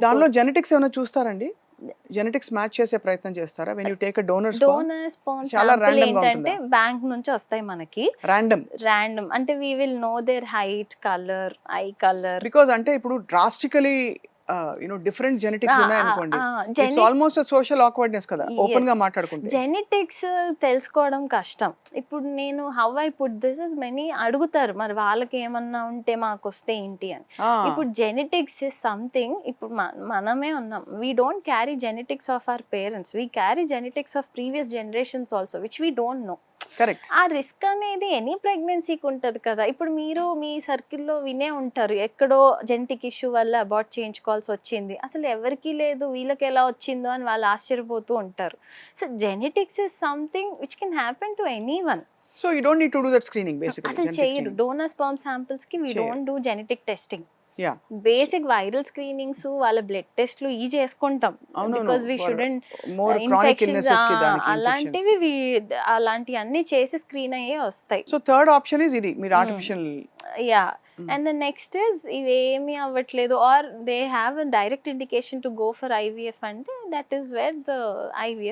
దానిలో జెనెటిక్స్ ఏమైనా చూస్తారండి? జెనెటిక్స్ మ్యాచ్ చేసే ప్రయత్నం చేస్తారా? When you take a donor sperm donor sperm చాలా శాంపుల్ ర్యాండమ్‌గా ఏంటంటే ఉంటుందా? బ్యాంక్ నుంచి వస్తాయి మనకి. ర్యాండమ్. రాండమ్ అంటే we will know their height, colour, eye colour. Because అంటే ఇప్పుడు డ్రాస్టికలీ డిఫరెంట్ ఆ! జెనెటిక్స్ ఆ! ఉన్నాయనుకోండి. ఆ! It's almost a social awkwardness కదా! యెస్. ఓపెన్‌గా మాట్లాడుకుంటే. జెనెటిక్స్ తెలుసుకోవడం కష్టం. ఇప్పుడు నేను how I put this is many అడుగుతారు. మరి వాళ్ళకేమన్నా ఉంటే మాకొస్తే ఏంటి అని. ఆ! ఇప్పుడు జెనెటిక్స్ ఇస్ సంథింగ్ ఇప్పుడు మనమే ఉన్నాం. We don't carry genetics of our parents. We carry genetics of previous generations also which we don't know. Correct. ఆ రిస్క్ అనేది ఎనీ ప్రెగ్నెన్సీకి ఉంటది కదా! ఇప్పుడు మీరు మీ సర్కిల్‌లో వినే ఉంటారు. ఎక్కడో జెనెటిక్ ఇష్యూ వల్ల అబార్ట్ చేయించుకోవాల్సొచ్చింది. అసలు ఎవరికీ లేదు. వీళ్ళకెలా వచ్చిందో అని వాళ్ళు ఆశ్చర్యపోతూ ఉంటారు. So, genetics is something which can happen to anyone. So, you don't need to do that screening basically అసలు జెనెటిక్ చెయ్యరు. స్క్రీనింగ్. డోనర్ స్పెర్మ్ శాంపిల్స్‌కి వి చేయరు. Don't do genetic testing. Yeah! Basic viral screenings, వాళ్ళ blood టెస్ట్‌లు ఇయి చేసుకుంటాం. అవునవును. Because we for shouldn't more chronic infections ఇల్‌నెసెస్‌కి దానికి ఇన్ఫెక్షన్స్. అలాంటివి అలాంటియన్నీ చేసి స్క్రీన్ అయ్యే వస్తాయి. సో, థర్డ్ ఆప్షన్ ఈస్ ఇది. మీరు hmm. Artificial. Yeah! Hmm. And the next is ఇవేమీ అవ్వట్లేదు or they have a direct indication to go for IVF అంటే that is where the IVF